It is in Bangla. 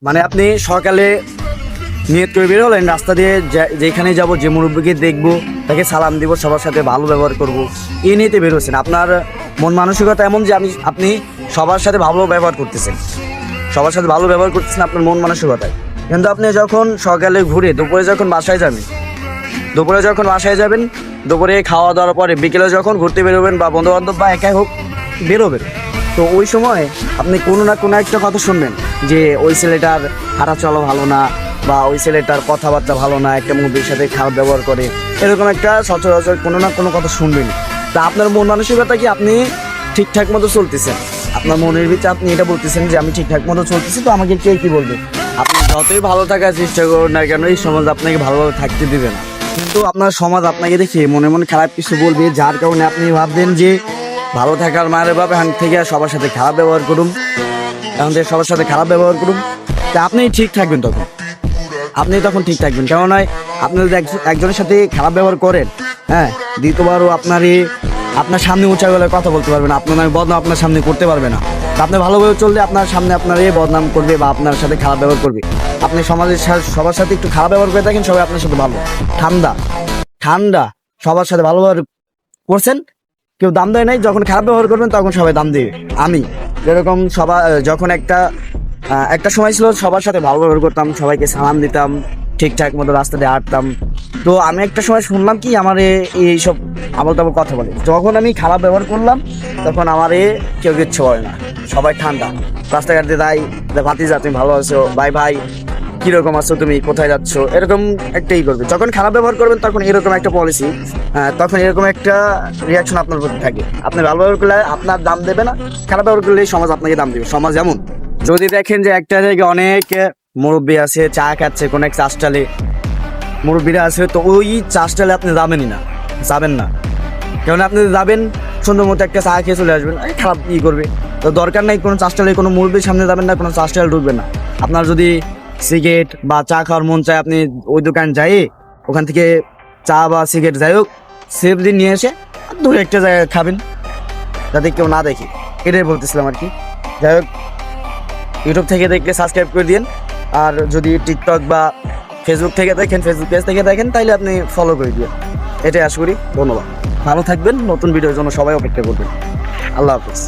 মানে আপনি সকালে নিয়ত করে বের হলেন, রাস্তা দিয়ে যেখানে যাব, যে মুরব্বীকে দেখবো, তাকে সালাম দিব, সবার সাথে ভালো ব্যবহার করব, এই নিয়েতে বের হচ্ছেন। আপনার মন মানসিকতা এমন যে আপনি সবার সাথে ভালো ব্যবহার করতেছেন, সবার সাথে ভালো ব্যবহার করতেছেন আপনার মন মানসিকতায়। কিন্তু আপনি যখন সকালে ঘুরে দুপুরে যখন বাসায় যাবেন, দুপুরে খাওয়া দাওয়ার পরে বিকেলে যখন ঘুরতে বেরোবেন বা বন্ধুবান্ধব বা একাই হোক বেরোবেন, তো ওই সময় আপনি কোনো না কোনো একটা কথা শুনবেন যে ওই ছেলেটার হাঁটা চলা ভালো না, বা ওই ছেলেটার কথাবার্তা ভালো না, একটা মুভির সাথে খারাপ ব্যবহার করে, এরকম একটা সচরাচর কোনো না কোনো কথা শুনবেন। তা আপনার মন মানসিকতা কি আপনি ঠিকঠাক মতো চলতেছেন? আপনার মনের ভিতরে আপনি এটা বলতেছেন যে আমি ঠিকঠাক মতো চলতেছি, তো আমাকে কে কী বলবে? আপনি যতই ভালো থাকার চেষ্টা করুন না কেন, এই সমাজ আপনাকে ভালোভাবে থাকতে দেবে না। কিন্তু আপনার সমাজ আপনাকে দেখে মনে মনে খারাপ কিছু বলবে, যার কারণে আপনি ভাববেন যে ভালো থাকার মায়ের ভাবে এখন থেকে সবার সাথে খারাপ ব্যবহার করুন, তা আপনি ঠিক থাকবেন তখন ঠিক থাকবেন। কেননা আপনি যদি একজনের সাথে খারাপ ব্যবহার করেন, হ্যাঁ, দ্বিতীয়বারও আপনার সামনে উঁচা গলায় কথা বলতে পারবে না, আপনার বদনাম আপনার সামনে করতে পারবে না। তা আপনি ভালোভাবে চললে আপনার সামনে আপনার বদনাম করবে বা আপনার সাথে খারাপ ব্যবহার করবে। আপনি সমাজের সবার সাথে একটু খারাপ ব্যবহার করে থাকেন, সবাই আপনার সাথে ভালো ঠান্ডা সবার সাথে ভালো ব্যবহার করছেন, কেউ দাম দেয় নাই। যখন খারাপ ব্যবহার করবেন তখন সবাই দাম দেবে। আমি যেরকম যখন একটা সময় ছিল সবার সাথে ভালো ব্যবহার করতাম, সবাইকে সালাম দিতাম, ঠিকঠাক মতো রাস্তা দিয়ে হাঁটতাম। তো আমি একটা সময় শুনলাম কি আমার এইসব আবল তাবল কথা বলে। যখন আমি খারাপ ব্যবহার করলাম তখন আমার কেউ কিচ্ছু বলে না, সবাই ঠান্ডা। রাস্তাঘাট দিয়ে তাই ভাতিজা তুমি ভালো আছো, ভাই কিরকম আছো, তুমি কোথায় যাচ্ছ, এরকম একটাই করবে। যখন খারাপ ব্যবহার করবেন তখন এরকম একটা পলিসি, তখন এরকম একটা রিয়াকশন আপনার প্রতি থাকে। আপনি ভালো ব্যবহার করলে আপনার দাম দেবে না, খারাপ ব্যবহার করলে সমাজ আপনাকে দাম দেবে। সমাজ যেমন, যদি দেখেন যে একটা জায়গায় অনেক মুরব্বী আছে, চা খাচ্ছে কোনো এক চাষটালে, মুরব্বীরা আছে, তো ওই চাষটালে আপনি যাবেন না। কেন আপনি যাবেন সুন্দর মতো একটা চা খেয়ে চলে আসবেন, খারাপ ই করবে। তো দরকার নাই কোনো চাষটালে কোনো মুরব্বীর সামনে যাবেন না, কোনো চাষটালে ঢুকবেন না। আপনার যদি সিগারেট বা চা খাওয়ার মন চায়, আপনি ওই দোকান যাই ওখান থেকে চা বা সিগারেট যাই হোক সেফ দিন নিয়ে এসে দূরে একটা জায়গায় খাবেন, যাতে কেউ না দেখে। এটাই বলতেছিলাম আর কি। যাই হোক, ইউটিউব থেকে দেখলে সাবস্ক্রাইব করে দিন, আর যদি টিকটক বা ফেসবুক পেজ থেকে দেখেন তাহলে আপনি ফলো করে দিন। এটাই আশা করি। ধন্যবাদ, ভালো থাকবেন। নতুন ভিডিওর জন্য সবাই অপেক্ষা করবেন। আল্লাহ হাফিজ।